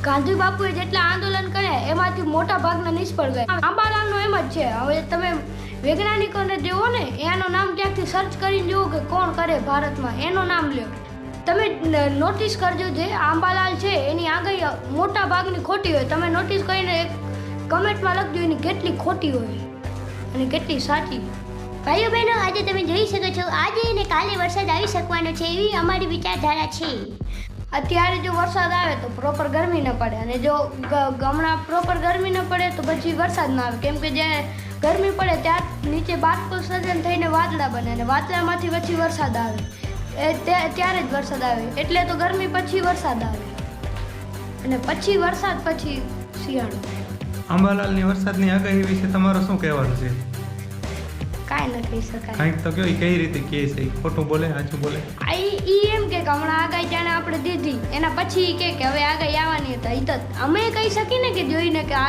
ગાંધી બાપુએ જેટલા આંદોલન કર્યા એમાંથી મોટા ભાગના નિષ્ફળ ગયા. આંબાલાલનો એમ જ છે. હવે તમે વૈજ્ઞાનિકોને જુઓ ને, એનું નામ ક્યાંકથી સર્ચ કરીને જુઓ કે કોણ કરે ભારતમાં, એનું નામ લ્યો. તમે નોટિસ કરજો, જે આંબાલાલ છે એની આગાહી મોટા ભાગની ખોટી હોય. તમે નોટિસ કરીને એક કમેન્ટમાં લખજો એની કેટલી ખોટી હોય અને કેટલી સાચી. ભાઈઓ બહેનો, આજે તમે જોઈ શકો છો, આજે અને કાલે વરસાદ આવી શકવાનો છે એવી અમારી વિચારધારા છે. અત્યારે જો વરસાદ આવે તો પ્રોપર ગરમી ન પડે, અને જો હમણાં પ્રોપર ગરમી ન પડે તો પછી વરસાદ ન આવે. કેમ કે જ્યારે ગરમી પડે ત્યાં નીચે બાષ્પોત્સર્જન થઈને વાદળા બને, અને વાદળામાંથી પછી વરસાદ આવે, ત્યારે જ વરસાદ આવે. એટલે તો ગરમી પછી વરસાદ આવે, અને પછી વરસાદ પછી શિયાળો. આંબાલાલની વરસાદની આગાહી વિશે તમારું શું કહેવાનું છે? કાંઈ ન કહી શકાય. કાંઈક તો કયો, કઈ રીતે કહે છે? ખોટું બોલે, સાચું બોલે? ઈ એમ કે હમણાં આગાહી જાણે આપણે દીધી, એના પછી કે હવે આગાહી આવવાની હતા. ઈ તો અમે કહી શકીએ ને, કે જોઈને કે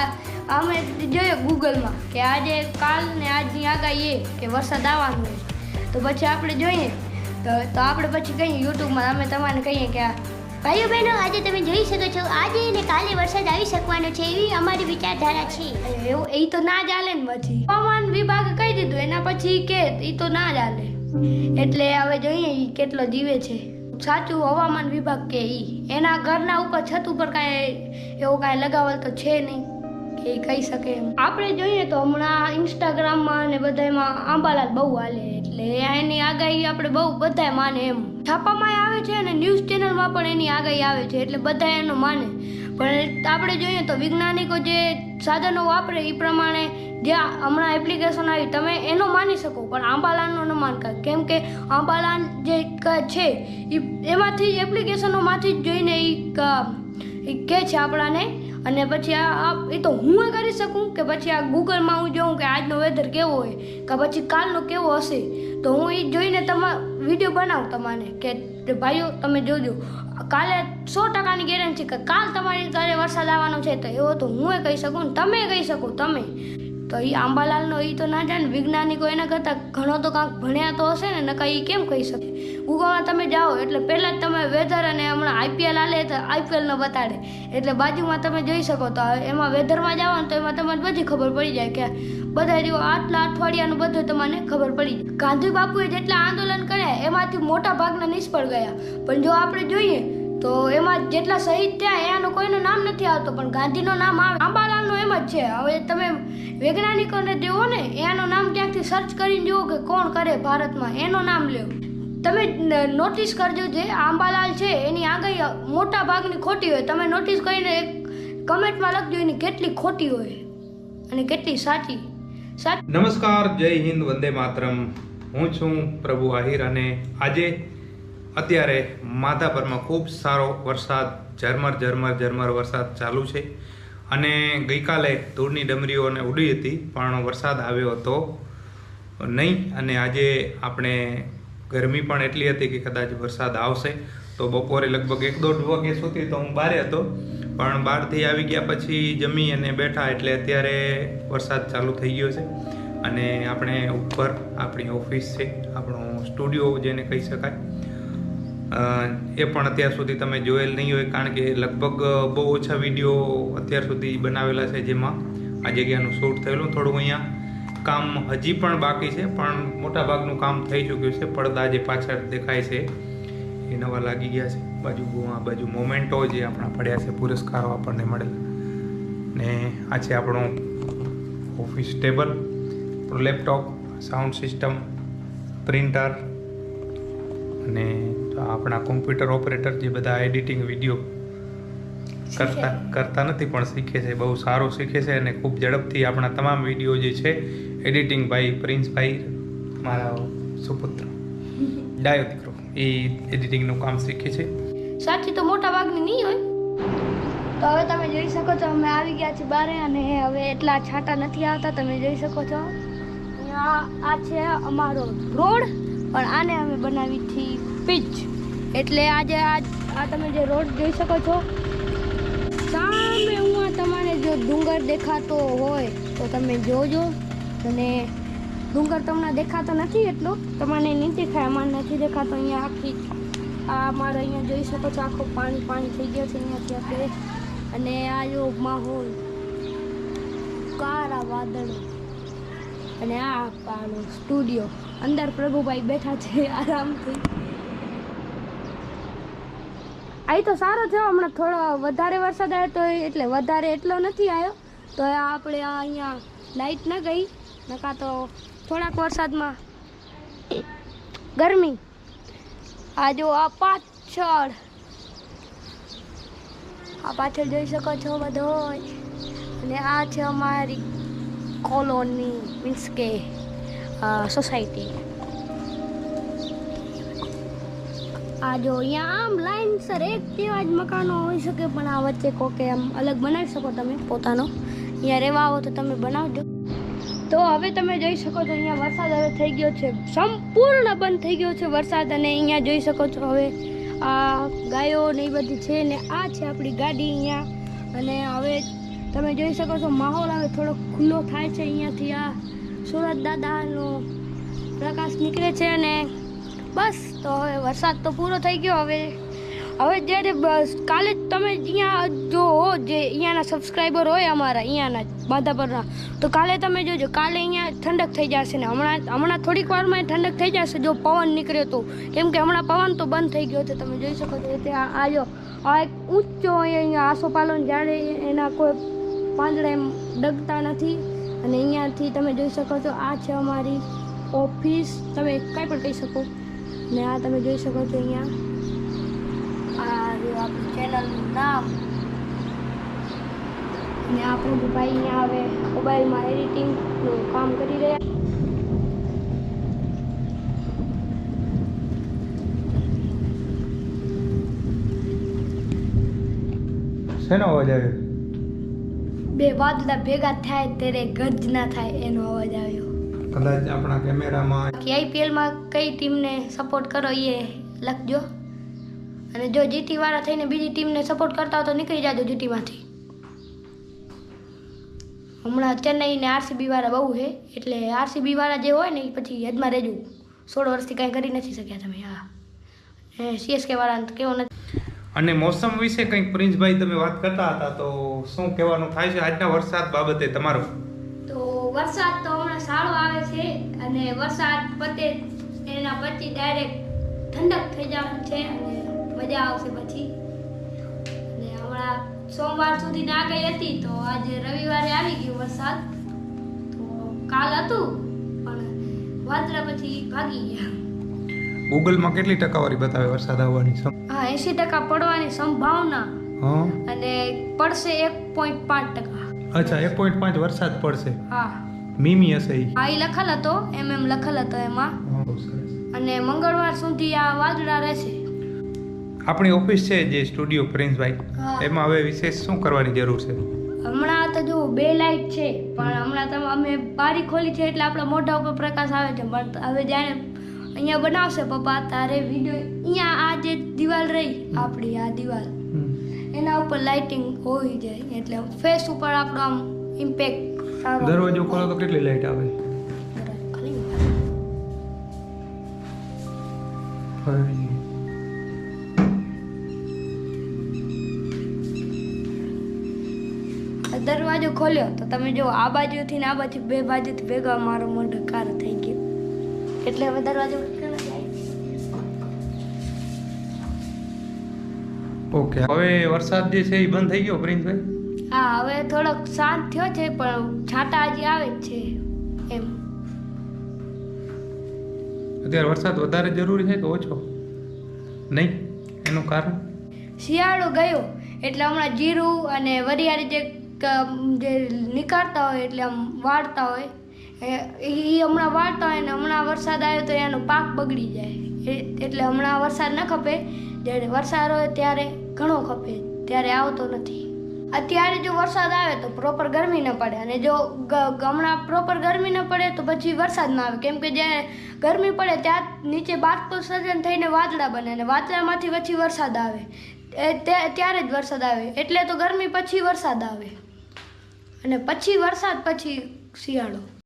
અમે જોઈએ ગૂગલમાં કે આજે કાલ ને આજની આગાહી એ કે વરસાદ આવવાનો છે, તો પછી આપણે જોઈએ તો આપણે પછી કહીએ યુટ્યુબમાં, અમે તમારે કહીએ કે ભાઈઓ બહેનો, આજે તમે જોઈ શકો છો, આજે અને કાલે વરસાદ આવી શકવાનો છે એવી અમારી વિચારધારા છે. એવું એ તો ના ચાલે ને. પછી હવામાન વિભાગે કહી દીધું, એના પછી કે એ તો ના ચાલે. એટલે હવે જોઈએ ઈ કેટલો જીવે છે. સાચું હવામાન વિભાગ કે ઈ એના ઘરના ઉપર છત ઉપર કાંઈ એવું કાંઈ લગાવલ તો છે નહીં કે એ કહી શકે એમ. આપણે જોઈએ તો હમણાં ઇન્સ્ટાગ્રામમાં અને બધામાં આંબાલાલ બહુ હાલે, એટલે એની આગાહી આપણે બહુ બધાય માને એમ. છાપામાં આવે છે અને ન્યૂઝ ચેનલમાં પણ એની આગાહી આવે છે, એટલે બધા એનું માને. પણ આપણે જોઈએ તો વૈજ્ઞાનિકો જે સાધનો વાપરે એ પ્રમાણે જે હમણાં એપ્લિકેશન આવી, તમે એનો માની શકો, પણ આંબાલાલનો ન માનતા. કેમ કે આંબાલાલ જે છે એમાંથી એપ્લિકેશનોમાંથી જ જોઈને એ કહે છે આપણાને. અને પછી એ તો હું કરી શકું કે પછી આ ગૂગલમાં હું જોઉં કે આજનો વેધર કેવો હોય કે પછી કાલનો કેવો હશે, તો હું એ જોઈને વિડીયો બનાવું તમારે કે ભાઈઓ તમે જોજો, કાલે 100%ની ગેરંટી કે કાલ તમારી ઘરે વરસાદ આવવાનો છે. તો એવો તો હું કહી શકું ને તમે કહી શકો. તમે તો એ આંબાલાલનો એ તો ના જાણે. વૈજ્ઞાનિકો એના કરતાં ઘણો તો કાંઈક ભણ્યા તો હશે ને, નકા એ કેમ કહી શકે? ગૂગલમાં તમે જાઓ એટલે પહેલાં જ તમે વેધર, અને હમણાં આઈપીએલ આલે તો આઈપીએલનો બતાડે, એટલે બાજુમાં તમે જોઈ શકો. તો એમાં વેધરમાં જાઓ ને તો એમાં તમને બધી ખબર પડી જાય કે બધા જો આટલા અઠવાડિયાનું બધું તમને ખબર પડી જાય. ગાંધી બાપુએ જેટલા આંદોલન કર્યા એમાંથી મોટા ભાગના નિષ્ફળ ગયા. પણ જો આપણે જોઈએ તો એમાં જેટલા શહીદ થયા એનું કોઈનું નામ નથી આવતું, પણ ગાંધીનું નામ આવે. આંબાલાલનું એમ જ છે. હવે તમે વૈજ્ઞાનિકોને જુઓ ને, એનું નામ ક્યાંકથી સર્ચ કરીને જુઓ કે કોણ કરે ભારતમાં, એનું નામ લ્યો. તમે નોટિસ કરજો, જે આંબાલાલ છે એની આગાહી મોટા ભાગની ખોટી હોય. તમે નોટિસ કરીને એક કમેન્ટમાં લખજો એની કેટલી ખોટી હોય અને કેટલી સાચી. નમસ્કાર, જય હિન્દ, વંદે માતરમ. હું છું પ્રભુ આહિર, અને આજે અત્યારે માધાપરમાં ખૂબ સારો વરસાદ, ઝરમર વરસાદ ચાલુ છે. અને ગઈકાલે ધૂળની ડમરીઓને ઉડી હતી, પણ વરસાદ આવ્યો હતો નહીં. અને આજે આપણે ગરમી પણ એટલી હતી કે કદાચ વરસાદ આવશે. તો બપોરે લગભગ 1-1.5 વાગ્યા સુધી તો હું બહાર હતો, પણ બહારથી આવી ગયા પછી જમી અને બેઠા એટલે અત્યારે વરસાદ ચાલુ થઈ ગયો છે. અને આપણે ઉપર આપણી ઓફિસ છે, આપણો સ્ટુડિયો જેને કહી શકાય, એ પણ અત્યાર સુધી તમે જોયેલ નહીં હોય, કારણ કે લગભગ બહુ ઓછા વિડીયો અત્યાર સુધી બનાવેલા છે જેમાં આ જગ્યાનું શૂટ થયેલું. થોડું અહીંયા કામ હજી પણ બાકી છે, પણ મોટાભાગનું કામ થઈ ચૂક્યું છે. પડદા જે પાછળ દેખાય છે એ નવા લાગી ગયા છે. આ બાજુ મોમેન્ટો જે આપણા પડ્યા છે, પુરસ્કારો આપણને મળેલા. ને આ છે આપણો office table, laptop, sound system, printer, અને આપણા કોમ્પ્યુટર ઓપરેટર જે બધા એડિટિંગ વિડીયો કરતા નથી પણ શીખે છે, બહુ સારું શીખે છે. અને ખૂબ ઝડપથી આપણા તમામ વિડીયો જે છે એડિટિંગ ભાઈ પ્રિન્સભાઈ, મારા સુપુત્ર ડાયો દીકરો, એ એડિટિંગનું કામ શીખે છે. સાચી તો મોટા ભાગની નહીં હોય. તો હવે તમે જોઈ શકો છો, અમે આવી ગયા છીએ બારે, અને હવે એટલા છાંટા નથી આવતા. તમે જોઈ શકો છો આ છે અમારો રોડ, પણ આને અમે બનાવી હતી પિચ. એટલે આજે આ તમે જે રોડ જોઈ શકો છો, સામે હું તમારે જો ડુંગર દેખાતો હોય તો તમે જોજો. અને ડુંગર તમને દેખાતો નથી એટલો, તમને નીચે ખાય, મને નથી દેખાતો. અહીંયા આખી આ અમારે અહીંયા જોઈ શકો છો, આખો પાણી થઈ ગયો છે. અહીંયાથી આપણે અને આ જો માહોલ, કાળા વાદળો, અને આ આપણો સ્ટુડિયો. અંદર પ્રભુભાઈ બેઠા છે આરામથી. અહીં તો સારો થયો, હમણાં થોડો વધારે વરસાદ આવ્યો તો એટલે વધારે એટલો નથી આવ્યો તો આપણે અહીંયા લાઈટ ન ગઈ, નકા તો થોડાક વરસાદમાં ગરમી. આ જો આ પાછળ જોઈ શકો છો બધો, અને આ છે અમારી કોલોની, મીન્સ કે સોસાયટી. આ જો અહીંયા આમ લાઈનસર એક જેવા જ મકાનો હોઈ શકે, પણ આ વચ્ચે કોકે આમ અલગ બનાવી શકો તમે પોતાનો. અહીંયા રહેવા આવો તો તમે બનાવજો. તો હવે તમે જોઈ શકો છો અહીંયા વરસાદ હવે થઈ ગયો છે, સંપૂર્ણ બંધ થઈ ગયો છે વરસાદ. અને અહીંયા જોઈ શકો છો હવે આ ગાયો ને એ બધી છે, ને આ છે આપણી ગાડી અહીંયા. અને હવે તમે જોઈ શકો છો માહોલ હવે થોડો ખુલ્લો થાય છે. અહીંયાથી આ સુરત દાદાનો પ્રકાશ નીકળે છે. અને બસ તો હવે વરસાદ તો પૂરો થઈ ગયો. હવે જ્યારે બસ કાલે તમે અહીંયા જો જે અહીંયાના સબસ્ક્રાઈબર હોય અમારા અહીંયાના માધાપરના, તો કાલે તમે જોજો, કાલે અહીંયા ઠંડક થઈ જશે. ને હમણાં થોડીક વારમાં ઠંડક થઈ જશે જો પવન નીકળ્યો તો, કેમ કે હમણાં પવન તો બંધ થઈ ગયો છે. તમે જોઈ શકો છો તે આ જો આ એક ઊંચો અહીંયા આસોપાલવનું ઝાડ, એના કોઈ પાંદડા એમ ડગતા નથી. અને અહીંયાથી તમે જોઈ શકો છો આ છે અમારી ઓફિસ, તમે કંઈ પણ કહી શકો. ને આ તમે જોઈ શકો છો અહીંયા આ જો આપણી ચેનલનું નામ. ને આ પ્રભુભાઈ અહીંયા હવે મોબાઈલમાં એડિટિંગનું કામ કરી રહ્યા. શેનો અવાજ આવ્યો? બે વાદળા ભેગા થાય ત્યારે ગર્જના થાય એનો અવાજ આવ્યો. કદાચ આપણા કેમેરામાં આઈપીએલમાં કઈ ટીમને સપોર્ટ કરો એ લખજો. અને જો જીટી વાળા થઈને બીજી ટીમને સપોર્ટ કરતા હો તો નીકળી જાજો જીટીમાંથી. હમણાં ચેન્નઈ ને આરસીબી વાળા બહુ છે, એટલે આરસીબી વાળા જે હોય ને એ પછી યાદમાં રહેજો. 16 વર્ષથી કાંઈ કરી નથી શક્યા તમે. હા, સીએસકે વાળા કેવો નથી. અને મોસમ વિશે કંઈક પ્રિન્સભાઈ તમે વાત કરતા હતા, તો શું કહેવાનું થાય છે આજના વરસાદ બાબતે તમારું? તો વરસાદ તો હમણાં સારો આવે છે, અને વરસાદ પતે એના પછી ડાયરેક્ટ ઠંડક થઈ જવાની છે અને મજા આવશે પછી. અને હમણાં સોમવાર સુધીની આગાહી હતી, તો આજે રવિવારે આવી ગયો વરસાદ. તો કાલ હતું પણ વાદળા પછી ભાગી ગયા. ગૂગલમાં કેટલી ટકાવારી બતાવે વરસાદ આવવાની? હા, 80% પડવાની સંભાવના. હા, અને પડશે 1.5%. અચ્છા, 1.5 વરસાદ પડશે. હા, મીમી હશે ઈ. હા, ઈ લખેલ હતો, લખેલ હતો એમાં. બહુ સરસ. અને મંગળવાર સુધી આ વાદળા રહેશે. આપણી ઓફિસ છે જે સ્ટુડિયો પ્રિન્સભાઈ, હા. એમાં હવે વિશેષ શું કરવાની જરૂર છે? હમણાં તો જો 2 લાઇટ છે, પણ હમણાં અમે બારી ખોલી છે એટલે આપણા મોઢા ઉપર પ્રકાશ આવે છે. પણ હવે જ્યારે અહીંયા બનાવશે પપ્પા તારે વિડીયો, અહીંયા આ જે દિવાલ રહી આપણી, આ દિવાલ એના ઉપર લાઇટિંગ હોવી જાય, એટલે ફેસ ઉપર આપણો આમ ઇમ્પેક્ટ સારો. દરવાજો ખોલો તો કેટલી લાઈટ આવે? દરવાજો ખોલ્યો તો તમે જો આ બાજુથી ને આ બાજુ, બે બાજુથી ભેગા મારો મોઢો કાળો થઈ ગયો, એટલે હવે દરવાજો ઓકે. હવે વરસાદ જે છે એ બંધ થઈ ગયો પ્રિન્સભાઈ? હા, હવે થોડોક શાંત થયો છે, પણ છાંટા હજી આવે જ છે એમ. અત્યારે વરસાદ વધારે જરૂરી છે કે ઓછો? નહીં, એનું કારણ? શિયાળો ગયો એટલે હમણાં જીરું અને વરિયાળી જે નીકાળતા હોય, એટલે આમ વાળતા હોય, એ હમણાં વાળતા હોય ને હમણાં વરસાદ આવ્યો તો એનો પાક બગડી જાય. એટલે હમણાં વરસાદ ન ખપે, જ્યારે વરસાદ હોય ત્યારે ઘણો ખપે, ત્યારે આવતો નથી. અત્યારે જો વરસાદ આવે તો પ્રોપર ગરમી ન પડે, અને જો હમણાં પ્રોપર ગરમી ન પડે તો પછી વરસાદ ના આવે, કેમ કે જ્યારે ગરમી પડે ત્યાં નીચે બાષ્પોત્સર્જન થઈને વાદળા બને, અને વાદળામાંથી પછી વરસાદ આવે, ત્યારે જ વરસાદ આવે. એટલે તો ગરમી પછી વરસાદ આવે, અને પછી વરસાદ પછી શિયાળો.